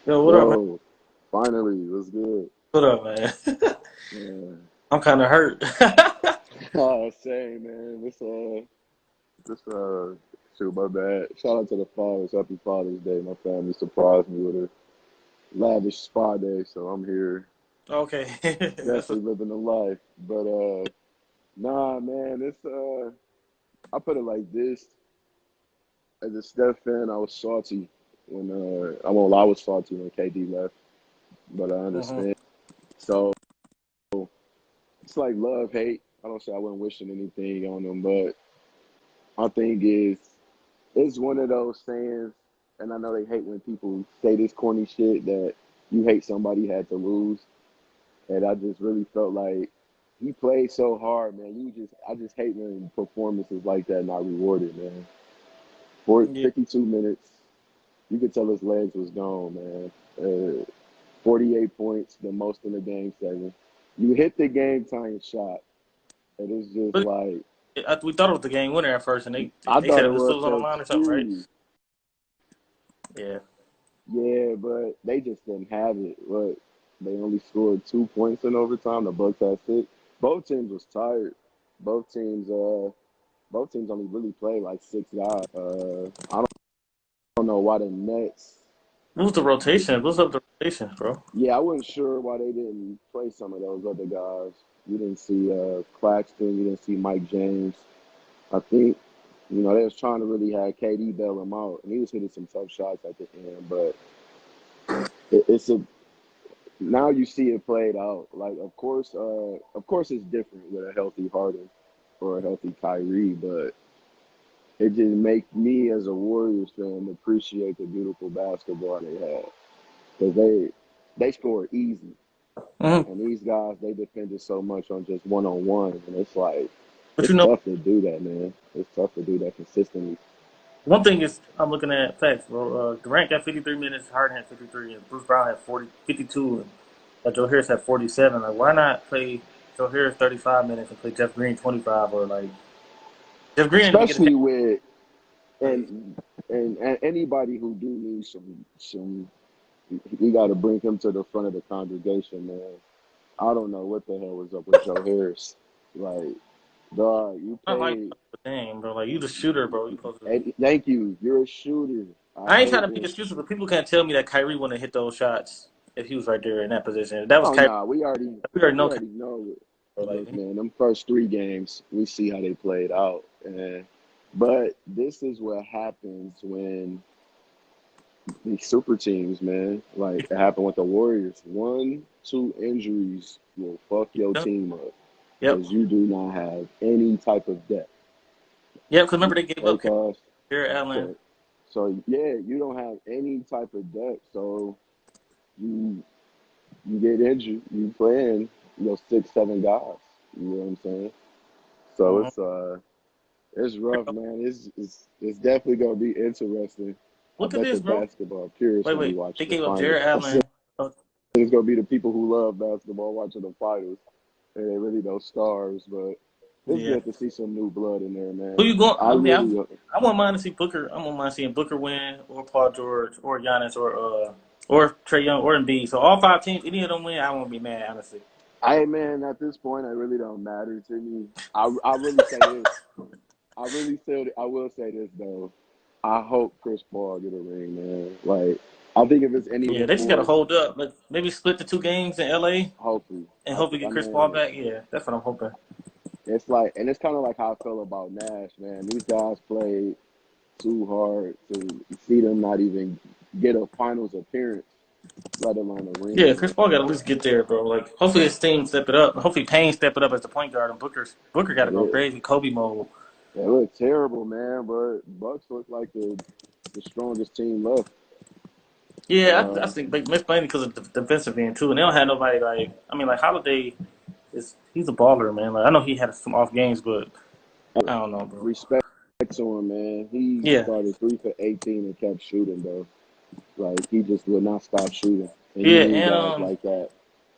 Yo, what up, man? Yo, finally, it was good. What up, man? Yeah. I'm kind of hurt. Oh, same, man. Shoot, my bad. Shout out to the fathers. Happy Father's Day. My family surprised me with a lavish spa day, so I'm here Okay, that's definitely living the life. But, nah, man, I put it like this. As a Steph fan, I was salty I won't lie, I was salty when KD left, but I hmm understand. So it's like love, hate. I don't say I wasn't wishing anything on them, but my thing is, it's one of those sayings, and I know they hate when people say this corny shit that you hate somebody you had to lose. And I just really felt like he played so hard, man. I just hate when performances like that not rewarded, man. For Yeah, 52 minutes, you could tell his legs was gone, man. 48 points, the most in the game 7. You hit the game tying shot, and it's just but like we thought it was the game winner at first, and they I they thought said it it was was still was on the so line or something, right? too. Yeah, Yeah, but they just didn't have it. But they only scored 2 points in overtime. The Bucks had 6. Both teams was tired. Both teams, uh, both teams only really played like 6 guys. I don't know why the Nets. what was the Did, rotation? What's up with the rotation, bro? yeah, I wasn't sure why they didn't play some of those other guys. You didn't see Claxton. You didn't see Mike James. I think they was trying to really have KD bail him out, and he was hitting some tough shots at the end. But it's a now you see it played out. Like, of course, it's different with a healthy Harden or a healthy Kyrie, but it just make me as a Warriors fan appreciate the beautiful basketball they have because they score easy, hmm and these guys they depended so much on just one one, and it's like But it's tough to do that, man. It's tough to do that consistently. one thing is I'm looking at facts, bro. Durant got 53 minutes, Harden had 53, and Bruce Brown had 52, and Joe Harris had 47. Like, why not play Joe Harris 35 minutes and play Jeff Green 25, or like Jeff Green didn't even get a chance. Especially with Like, and anybody who do need some we got to bring him to the front of the congregation, man. I don't know what the hell was up with Joe Harris. Like, dog, you not like paid. dang, bro. Like you the shooter, bro. You supposed to. Thank you. You're a shooter. I I ain't trying hate to make when. excuses, but people can't tell me that Kyrie wouldn't hit those shots if he was right there in that position. If that was Oh Kyrie. nah, We already we know Kyrie. already know. Bro. Look, Like, man, them first 3 games, we see how they played out, and but this is what happens when these super teams, man. Like it happened with the Warriors. 1, 2 injuries will fuck your yep, team up yep, because you do not have any type of depth. yep. Because remember they gave up Because Jared Allen. so yeah, you don't have any type of depth. So you you get injured, you playing 6, 7 guys. You know what I'm saying? So Mhm. it's rough, man. It's definitely gonna be interesting. I Look at bet the this, bro. basketball purists Wait, when we wait. watch They the gave up finals. Jared I said Allen. Uh, it's gonna be the people who love basketball watching the finals, and they really know stars. But it's yeah. good to see some new blood in there, Who man. you going? I I mean, really I wouldn't mind to see Booker. I wouldn't mind seeing Booker win, or Paul George, or Giannis, or Trey Young, or Embiid. So all 5 teams, any of them win, I won't be mad, honestly. man, at this point, it really don't matter to me. I really say this. I will say this though. I hope Chris Paul get a ring, man. Like, I think if it's any Yeah, they just got to sport, hold up. But maybe split the 2 games in LA hopefully. and hopefully I get Chris Paul mean, back. Yeah, that's what I'm hoping. it's like, and it's kind of like how I feel about Nash, man. These guys played too hard to see them not even get a finals appearance, let alone a Yeah, ring, Chris man. Paul got to at least get there, bro. Like, hopefully his team step it up. Hopefully Payne step it up as the point guard, and Booker got to go It, crazy, Kobe mode. it looked terrible, man, but Bucks look like the strongest team left. Yeah, I Uh, think like Miss mainly because of the defensive end too, and they don't have nobody like. I mean, like Holiday is he's a baller, man. Like I know he had some off games, but I don't know, bro. Respect to him, man. He Yeah, started 3 for 18 and kept shooting though. Like he just would not stop shooting, and you yeah, need and guys like that.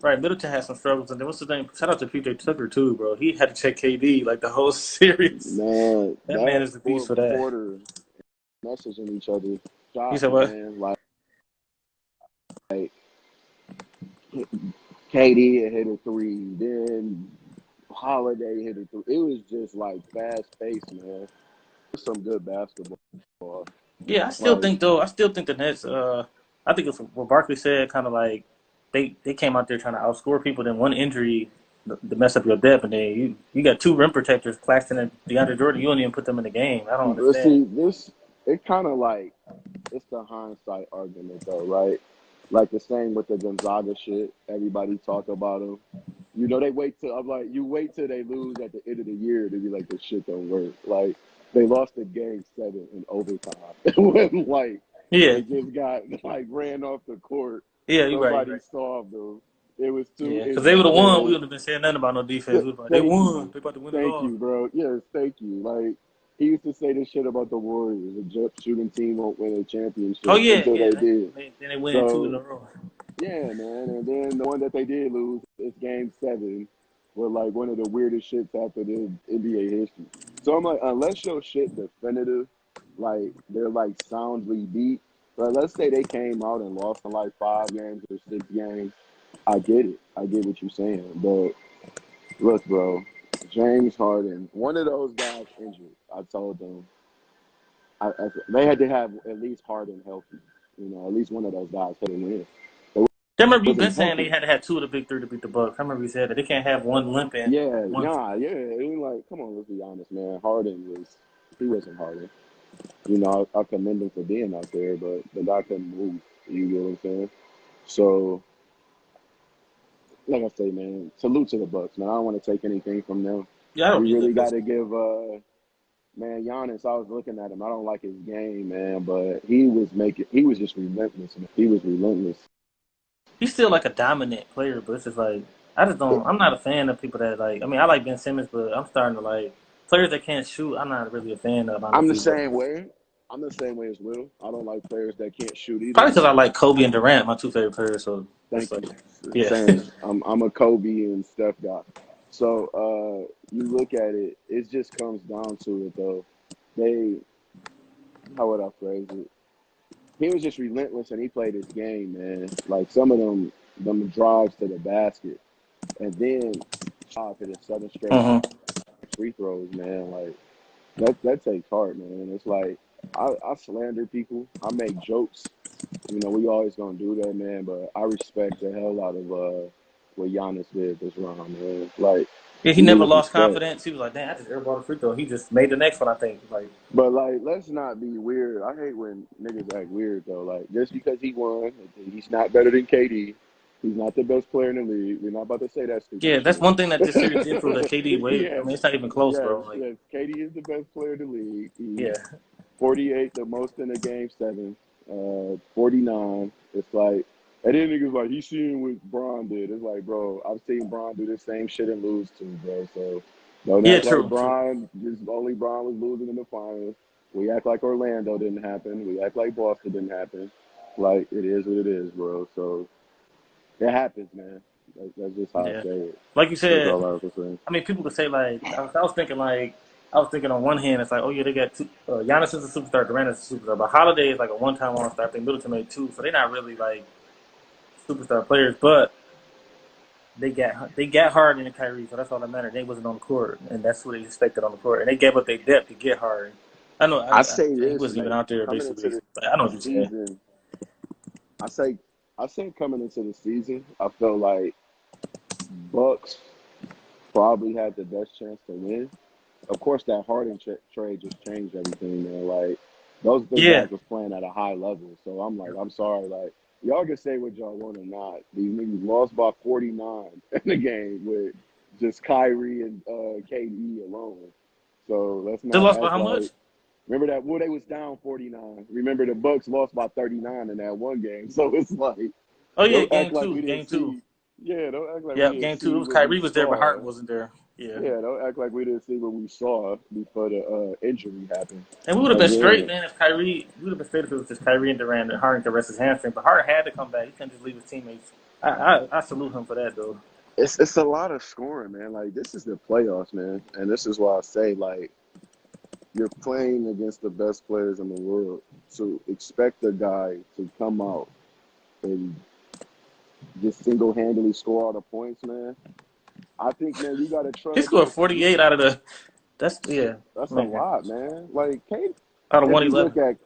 right, Middleton had some struggles, and then what's his name? Shout out to PJ Tucker too, bro. He had to check KD like the whole series. Man, That man that is the beast fourth for that. quarter messaging each other He shot, said what? man. Like like KD had hit a three, then Holiday hit a three. It was just like fast paced, man. It was some good basketball. Yeah, I still Like, think though. I still think the Nets. I think it's what Barkley said. Kind of like they came out there trying to outscore people. Then one injury to mess up your depth, and then you got two rim protectors, Claxton and DeAndre Jordan. You don't even put them in the game. I don't but understand. see, this it kind of like it's the hindsight argument though, right? Like the same with the Gonzaga shit. Everybody talk about them. You know, they wait till I'm like, you wait till they lose at the end of the year to be like, this shit don't work. Like they lost the game 7 in overtime when like Yeah, they just got like ran off the court. yeah, you're right. You're Nobody right. saw them. It was two Yeah, because they would injured have won. We players. wouldn't have been saying nothing about no defense. We like, they Thank won. you. They about to win it Thank all. you, bro. Yes, thank you. Like, he used to say this shit about the Warriors. A jump shooting team won't win a Oh championship yeah, until yeah. they did. Then they win two in So, a row. yeah, man. And then the one that they did lose is game 7 with, like, one of the weirdest shits happened in NBA history. So I'm like, unless your shit definitive, like, they're, like, soundly beat, but let's say they came out and lost in, like, 5 games or 6 games. I get it. I get what you're saying. But look, bro, James Harden, one of those guys injured. I told them they had to have at least Harden healthy. You know, at least one of those guys couldn't win. They I remember you been wasn't saying they healthy. had to have two of the big three to beat the Bucks. I remember you said that they can't have one limping. Yeah, One. nah, yeah. It was like, come on, let's be honest, man. He wasn't Harden. You know, I commend him for being out there, but the guy couldn't move. You get what I'm saying? So, like I say, man, salute to the Bucks, man. I don't want to take anything from them. Yeah, I don't We either. really got 'Cause to give man, Giannis, I was looking at him. I don't like his game, man, but he was just relentless, man. He was relentless. he's still like a dominant player, but it's just like I just don't. I'm not a fan of people that like. I mean, I like Ben Simmons, but I'm starting to like players that can't shoot. I'm not really a fan of I'm the honestly. But same way. I'm the same way as Will. I don't like players that can't shoot either. probably because I like Kobe and Durant, my two favorite players. So it's Thank like, you. yeah, Same. I'm a Kobe and Steph guy. So you look at it, it just comes down to it though. They How would I phrase it? He was just relentless and he played his game, man. Like some of them drives to the basket. And then shot hit 7 straight hmm free throws, man. Like that takes heart, man. It's like I slander people. I make jokes. You know, we always gonna do that, man. But I respect the hell out of what Giannis did this round, man. Like yeah. He even never with the lost stats. confidence. He was like, damn, I just airballed a free throw. He just made the next one. I think like But like, let's not be weird. I hate when niggas act weird though. Like just because he won, he's not better than KD. He's not the best player in the league. We're not about to say that stupid yeah, that's shit. one thing that this series did prove that KD way. I Yes, mean, it's not even close, yes, bro. Like yes. KD is the best player in the league. He's yeah, 48, the most in a game 7. 49. It's like, and then niggas like, he's seeing what Bron did. It's like, bro, I've seen Bron do the same shit and lose too, bro. So don't yeah, act like true, true. Bron, just only Bron was losing in the finals. We act like Orlando didn't happen. We act like Boston didn't happen. Like, it is what it is, bro. So it happens, man. That's just how I Yeah, say it. like you That's said. all I was saying. I mean, people could say like I was thinking like I was thinking on one hand it's like oh yeah they got two, Giannis is a superstar, Durant is a superstar, but Holiday is like a one time All Star. I think Middleton made two, so they're not really like superstar players, but they got Harden and Kyrie, so that's all that mattered. They wasn't on the court, and that's what they expected on the court, and they gave up their depth to get Harden. I know I say he this, wasn't even man. out there Coming into basically. the But I know what you're saying. season, I say, I say coming into the season, I felt like Bucks probably had the best chance to win. Of course, that Harden trade just changed everything, man. Like those big Yeah, guys was playing at a high level, so I'm like, I'm sorry, like y'all can say what y'all want or not. These niggas lost by 49 in the game with just Kyrie and KD alone. So let's they not lost by act how much? like. Remember that? Well, they was down 49. Remember the Bucks lost by 39 in that one game. So it's like, Oh yeah, don't act game like two, we didn't game two. see. Yeah, don't act like we Yeah, didn't game two. It see was what we Kyrie was there, but saw. Harden wasn't there. Yeah. Yeah, don't act like we didn't see what we saw before the injury happened. And we would have been straight, Again, man, if Kyrie, we would have been straight if it was just Kyrie and Durant and Harden could rest his hamstring. But Harden had to come back. He couldn't just leave his teammates. I salute him for that, though. it's a lot of scoring, man. Like this is the playoffs, man, and this is why I say like you're playing against the best players in the world. So expect a guy to come out and just single handedly score all the points, man. I think, man, you got to He trust. scored 48 out of the. That's a Man, lot, man. Like, out of if you 111.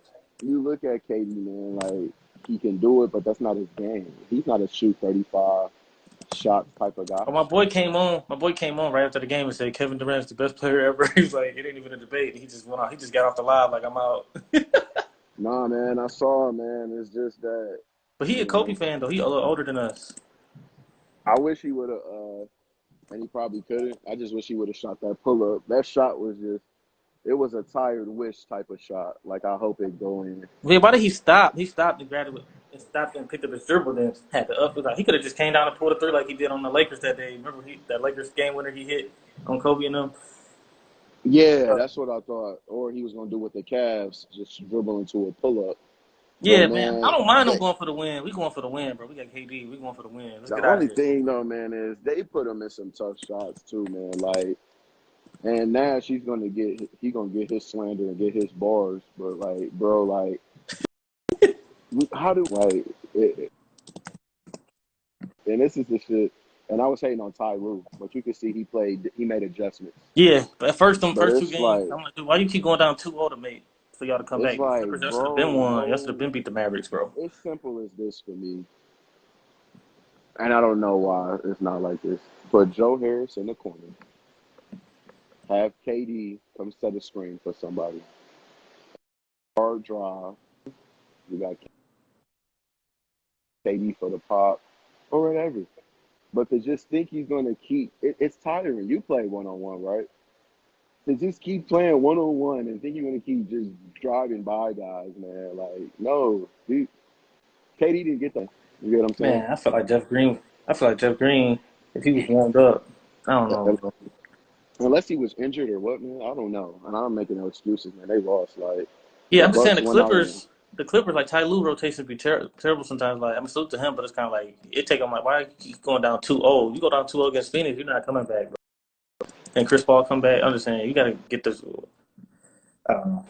look at KD, man, like he can do it, but that's not his game. He's not a shoot 35 shots type of guy. But my boy came on. My boy came on right after the game and said Kevin Durant's the best player ever. He was like, it ain't even a debate. He just went out. He just got off the live like I'm out. Nah, man, I saw him, man. It's just that, But he a you Kobe know, fan though. He a little older than us. I wish he would have, and he probably couldn't. I just wish he would have shot that pull up. That shot was just, it was a tired wish type of shot. Like, I hope it go in. Yeah, why did he stop? He stopped and grabbed it and stopped and picked up his dribble. Then had to up. Like, he could have just came down and pulled a three like he did on the Lakers that day. Remember that Lakers game winner he hit on Kobe and them. Yeah, that's what I thought. Or he was gonna do with the Cavs, just dribble into a pull up. But Yeah, man. I man, don't mind them going for the win. We going for the win, bro. We got KD. We going for the win. Let's the get out of only here. thing though, man, is they put him in some tough shots too, man. Like, and Nash, he gonna get his slander and get his bars. But like, bro, like, how do like, and this is the shit. And I was hating on Ty Lue, but you can see he made adjustments. Yeah, but at first, them But first two games, I'm like, dude, why you keep going down 2-0 to make for y'all to come it's back? The like, Clippers, y'all should have been bro, won. Y'all should have no, been beat the Mavericks, bro. it's simple as this for me. And I don't know why it's not like this. Put Joe Harris in the corner. Have KD come set a screen for somebody. Hard drive. You got KD for the pop or whatever. But to just think he's going to keep it's tiring. You play one on one, right? To just keep playing one on one and think you're going to keep just driving by guys, man. Like, no, dude, KD didn't get that. You get what I'm saying? Man, I feel like Jeff Green. I feel like Jeff Green, if he was warmed up, I don't know, bro. Unless he was injured or what, man, I don't know. And I'm making no excuses, man. They lost. Like Yeah, the I'm just saying Bucks went out and The Clippers, like Ty Lue rotations be terrible sometimes. Like I'm salute to him, but it's kind of like it take him like why you keep going down 2-0? You go down 2-0 against Phoenix, you're not coming back, bro. And Chris Paul come back. I'm just saying you got to get this. I don't know.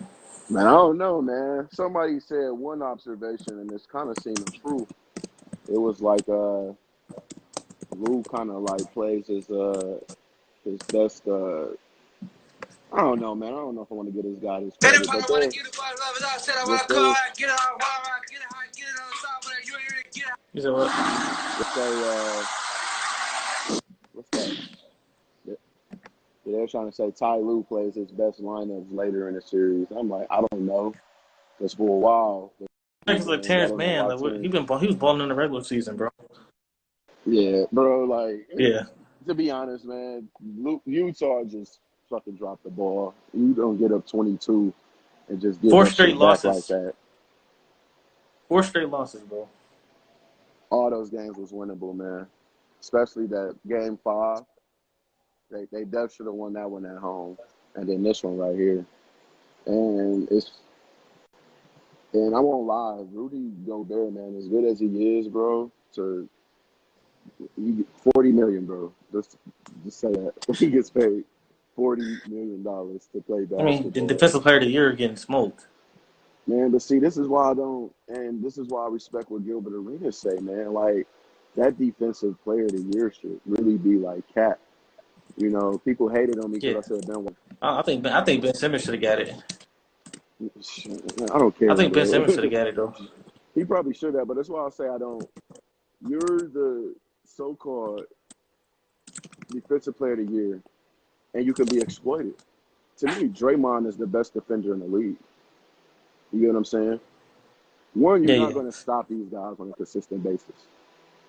man, I don't know, man. Somebody said one observation, and it's kind of seeming true. It was like Lou kind of like plays his best. I don't know, man. I don't know if I want to get this guy his credit, but with they You said what? say what's that? They're trying to say Ty Lue plays his best lineups later in the series. I'm like, I don't know, because for a while, It's like Terrence y'all don't know Mann, why like Terrence. he was balling in the regular season, bro. Yeah, bro. Like, Yeah, to be honest, man, Utah just fucking dropped the ball. You don't get up 22 and just give four that straight shit back like losses. that. 4 straight losses, bro. All those games was winnable, man. Especially that game 5. They definitely should have won that one at home, and then this one right here. And I won't lie, Rudy Gobert, man, as good as he is, bro, he get 40 million, bro. Just say that. He gets paid $40 million to play I mean, the basketball. defensive player of the year getting smoked. Man, but see, this is why I don't, and this is why I respect what Gilbert Arenas say, man. Like, that defensive player of the year should really be like Cat. You know, people hated on me because Yeah, I said Ben. I think Ben Simmons should have got it. I don't I care, think Ben bro. Simmons should have got it though. He probably should have, but that's why I say I don't. You're the so-called defensive player of the year, and you can be exploited. To me, Draymond is the best defender in the league. You get what I'm saying? One, you're Yeah, not yeah. going to stop these guys on a consistent basis.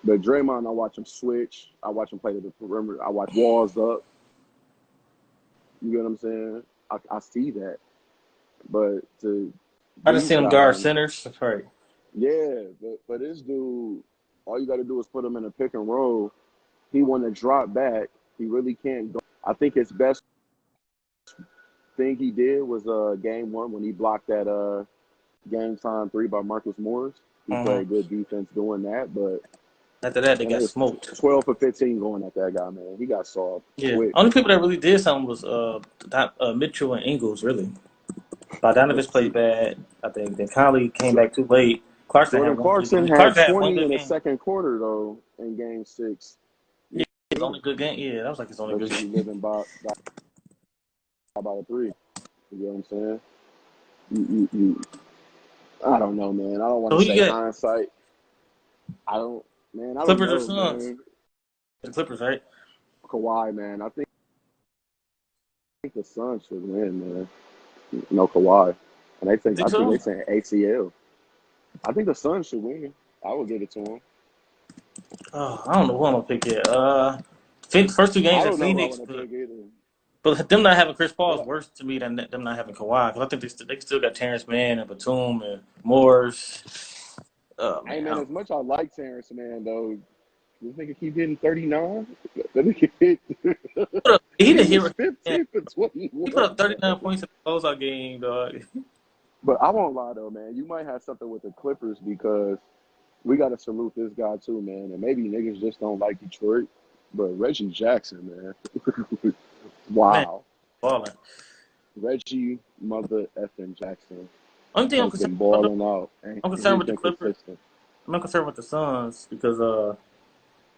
But Draymond, I watch him switch. I watch him play to the perimeter. I watch walls up. You get what I'm saying? I see that. But to I just these seen him guard guys, centers. That's right. yeah. But this dude, all you got to do is put him in a pick and roll. He want to drop back. He really can't go. I think his best thing he did was game 1 when he blocked that game time 3 by Marcus Morris. He Mm-hmm. played good defense doing that, but After that, they and it got was smoked. 12 for 15 going at that guy, man. He got soft Yeah, quick. only people that really did something was Mitchell and Ingles. Really, Bogdanovich played bad. I think then Conley came back too late. Clarkson Jordan had one good Clarkson game. had Clarkson had one 20 good in the game. second quarter though in Game 6. Yeah, his Yeah, only good game. Yeah, that was like his only good especially game. living by the three. You know what I'm saying? You, I don't know, man. I don't want So to who you say get? hindsight. I don't, man. I don't Clippers or know, Suns? man. The Clippers, right? Kawhi, man. I think the Suns should win, man. No Kawhi, and You think I think so? they saying ACL. I think the Suns should win. I would give it to them. Oh, I don't know who I'm gonna pick yet. First two I games in don't know who I Phoenix, want to pick either. but them not having Chris Paul is But worse to me than them not having Kawhi. Because I think they still got Terrence Mann and Batum and Morris. Oh hey, man, man, as much I like Terrence, man, though, this nigga keep hitting 39. That nigga hit. he He didn't was hit. Man, 15 for he put 21, up 39 bro. points in the closeout game, dog. But I won't lie though, man. You might have something with the Clippers because we got to salute this guy too, man. And maybe niggas just don't like Detroit, but Reggie Jackson, man. Man, Wow, balling. Reggie mother effing Jackson Only thing I'm has concerned been about, balling out, and I'm concerned he's with the been Clippers. consistent. I'm not concerned with the Suns because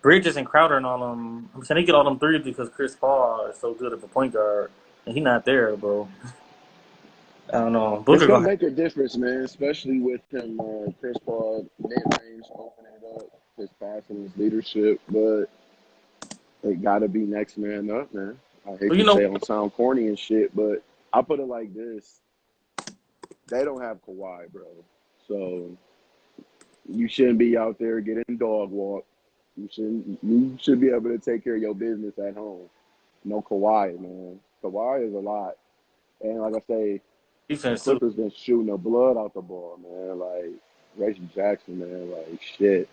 Bridges and Crowder and all them. I'm saying they get all them threes because Chris Paul is so good at the point guard, and he not there, bro. I don't know. It's Booker gonna gonna make a difference, man. Especially with him, Chris Paul mid-range opening it up, his passing, his leadership. But it gotta be next man up, man. I hate but you to know, say it don't sound corny and shit, but I put it like this: they don't have Kawhi, bro. So you shouldn't be out there getting dog walk. You shouldn't. You should be able to take care of your business at home. No Kawhi, man. Kawhi is a lot, and like I say, the defense too. Clippers been shooting the blood out the ball, man. Like Reggie Jackson, man. Like shit.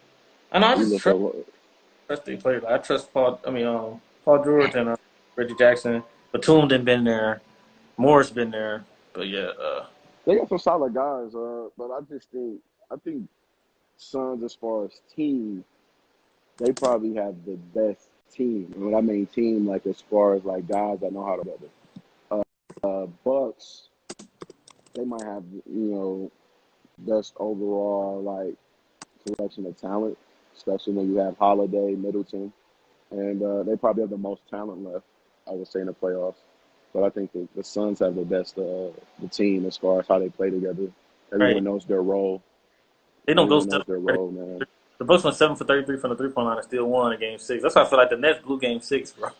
I know. I He just look trust the player. Like, I trust Paul. I mean, Paul George and Reggie Jackson. Batum done been there. Morris been there. But yeah, they got some solid guys, but I think Suns as far as team, they probably have the best team. And what I mean team, like as far as like guys that know how to play. Bucks, they might have best overall like selection of talent, especially when you have Holiday, Middleton, and they probably have the most talent left. I would say in the playoffs, but I think the Suns have the best the team as far as how they play together. right. Everyone knows their role. They don't go Everyone seven knows their for role, man. 33. The Bucks went 7 for 33 from the 3 point line and still won in Game 6. That's why I feel like the Nets blew Game 6, bro.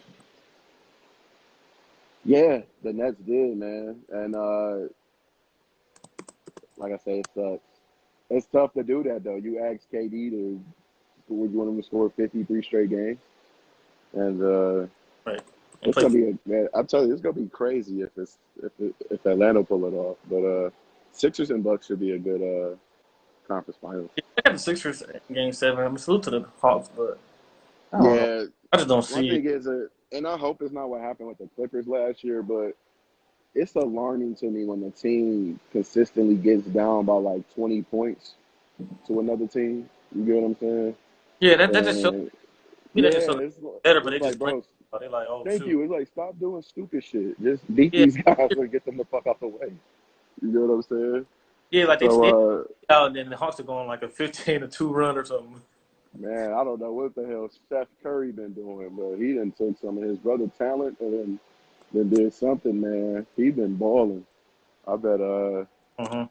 Yeah, the Nets did, man, and like I say, it sucks. It's tough to do that though. You ask KD to would you want him to score 53 straight games, and Right. And it's play. gonna be man. I tell you, it's gonna be crazy if Atlanta pull it off. But Sixers and Bucks should be a good conference finals. I got the Sixers in Game 7. I mean, salute to the Hawks, but I don't know. Yeah, I just don't my see it. thing is and I hope it's not what happened with the Clippers last year, but it's alarming to me when the team consistently gets down by like 20 points to another team. You get what I'm saying? Yeah, that just shows And me yeah, that just shows better, but it's they like, just play. bro, They like, oh thank shoot. you. It's like stop doing stupid shit. Just beat Yeah, these guys and get them the fuck out the way. You know what I'm saying? yeah, like they So out, and then the Hawks are going like a 15-2 run or something. man, I don't know what the hell Steph Curry been doing, but he done took some of his brother talent and then did something, man. He been balling. I bet Uh-huh.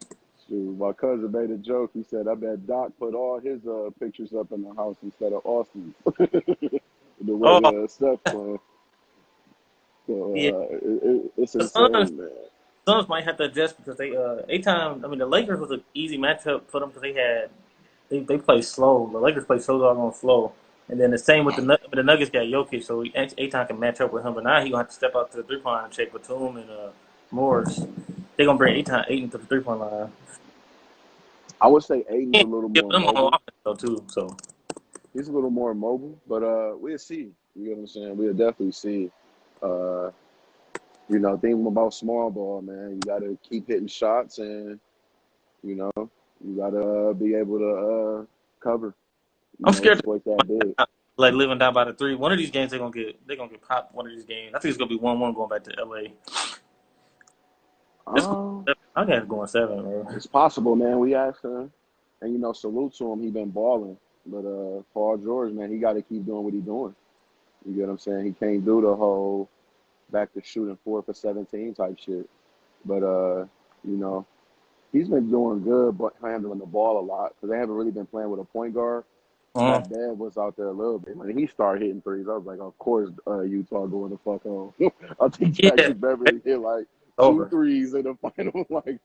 shoot, my cousin made a joke. He said, I bet Doc put all his pictures up in the house instead of Austin's. The way Oh Steph playing. So yeah, it's the Suns insane, man. Suns might have to adjust because I mean the Lakers was an easy matchup for them because they play slow. The Lakers play so doggone slow. And then the same with the Nuggets got Jokic, so Aiton can match up with him. But now he gonna have to step out to the 3 point line and check Batum and Morris. They gonna bring Aiton to the 3 point line. I would say Aiden's Yeah, a little give more them on mobile. offense though too. So He's a little more mobile, but we'll see. You know what I'm saying? We'll definitely see. Uh, thinking about small ball, man. You got to keep hitting shots, and you know, you got to be able to cover. I'm scared Exploit that big. like living down by the 3. One of these games they gonna get popped. One of these games, I think it's gonna be 1-1 going back to LA. It's going Um, I got it going 7, bro. it's possible, man. We asked him. And salute to him. He been balling. But Paul George, man, he got to keep doing what he doing. You get what I'm saying? He can't do the whole back to shooting 4 for 17 type shit. But you know, he's been doing good, but handling the ball a lot because they haven't really been playing with a point guard. Uh, Pat Bev was out there a little bit. When he started hitting threes, I was like, of course, Utah going the fuck home. I think yeah, Patrick Beverly hit like two over. threes in the final like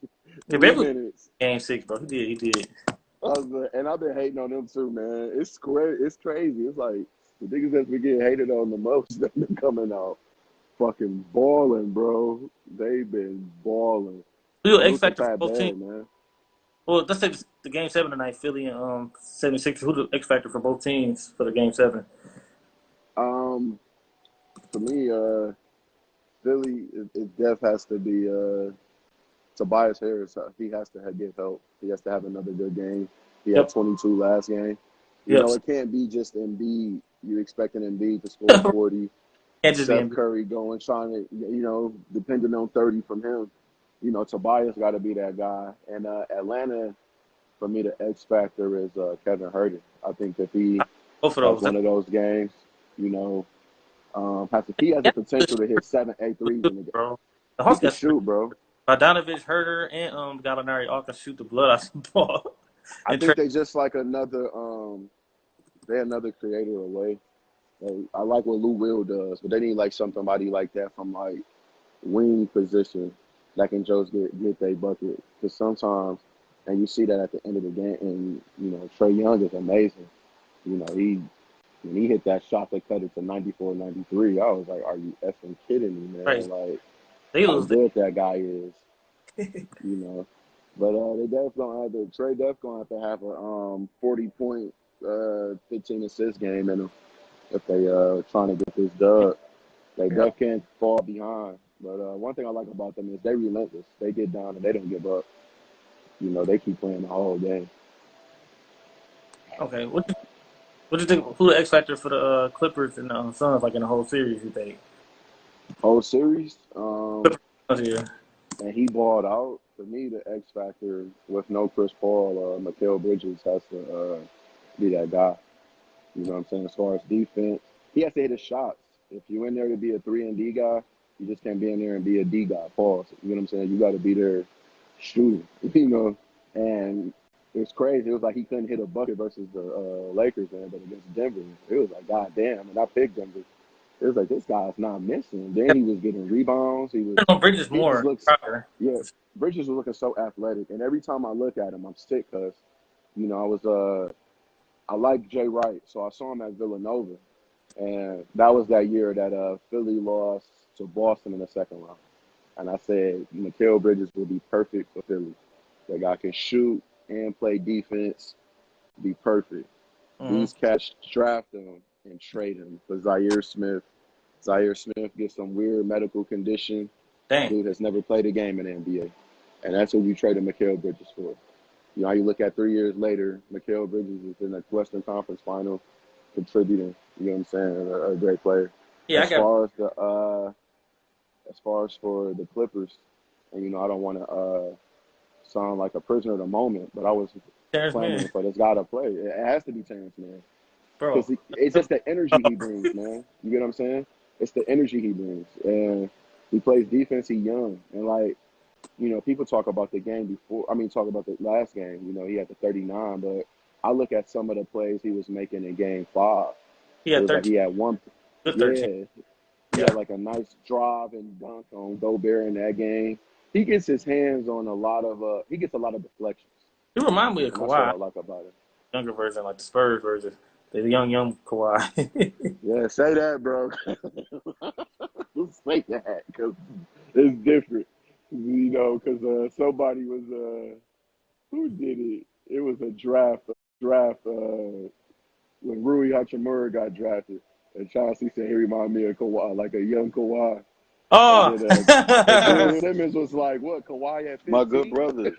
Yeah, 3 minutes. Game 6, bro. He did. I was like, and I've been hating on them too, man. It's crazy. It's like the niggas that's been getting hated on the most that been coming out fucking balling, bro. They've been balling. Who your X Salute to factor for Pat both teams? Bev, man. Well, let's say the game 7 tonight, Philly and 76ers. Who the X factor for both teams for the game 7? Um, for me, Philly, it def has to be Tobias Harris. He has to get help. He has to have another good game. He had Yep. 22 last game. Yep. It can't be just Embiid. You expecting Embiid to score 40. Can't just be Steph NBA. Curry going, trying to, depending on 30 from him. Tobias got to be that guy. And Atlanta, for me, the X factor is Kevin Herter. I think if he Both of has those. one of those games, he has the potential to hit 7, 8 threes in the game. Bro. The He Hawks can got shoot, bro. Bogdanovich, Herter, and Gallinari all can shoot the blood out the ball. I And think they just like another creator away. I like what Lou Will does, but they need like somebody like that from like wing position that can just get their bucket. Because sometimes, and you see that at the end of the game, and Trae Young is amazing. When he hit that shot that cut it to 94, 93, I was like, are you effing kidding me, man? crazy. Like They how lose. good that guy is, you know. But they definitely gonna have to Trey definitely gonna have to have a 40-point 15 assist game in them if they trying to get this dub. They Yeah. definitely can't fall behind. But one thing I like about them is they relentless. They get down and they don't give up. They keep playing the whole game. Okay. What you think? Who the X factor for the Clippers and the Suns like in the whole series? You think? Whole series, Yeah. and he balled out. For me, the X factor with no Chris Paul, Mikal Bridges has to be that guy. You know what I'm saying? As far as defense, he has to hit his shots. If you're in there to be a 3-and-D guy, you just can't be in there and be a D guy. Pause. You know what I'm saying? You got to be there shooting. And it's crazy. It was like he couldn't hit a bucket versus the Lakers, man, but against Denver, it was like, God damn. And I picked Denver. It was like, this guy's not missing. Then he was getting rebounds. Bridges He just more. looks, yeah. Bridges was looking so athletic. And every time I look at him, I'm sick because, I like Jay Wright, so I saw him at Villanova, and that was that year that Philly lost to Boston in the second round. And I said, Mikal Bridges will be perfect for Philly. That guy can shoot and play defense, be perfect. Mm-hmm. These cats draft him and trade him for Zaire Smith. Zaire Smith gets some weird medical condition. Dang. Dude has never played a game in the NBA. And that's what you traded Mikal Bridges for. How you look at 3 years later, Mikal Bridges is in the Western Conference Final, contributing. You know what I'm saying? A great player. Yeah, As far as for the Clippers, and I don't want to sound like a prisoner of the moment, but I was Terrence clamoring Mann, for this guy to play. It has to be Terrence Mann bro. because it's just the energy he brings, man. You get what I'm saying? It's the energy he brings, and he plays defense. He's young, and like. People talk about the game before. I mean, talk about the last game. He had the 39, but I look at some of the plays he was making in Game 5. He It had was like 13. he had one. Good 13. Yeah, he Yeah. had like a nice drive and dunk on Gobert in that game. He gets his hands on a lot of. He gets a lot of deflections, He remind me of and that's what Kawhi, I like about him. younger version, like the Spurs version. The young Kawhi. Yeah, say that, bro. Say that because it's different. Because somebody was who did it? It was a draft when Rui Hachimura got drafted. And Chauncey said he reminded me of Kawhi, like a young Kawhi. Oh. And then Bill Simmons was like, what, Kawhi at 15? My good brother.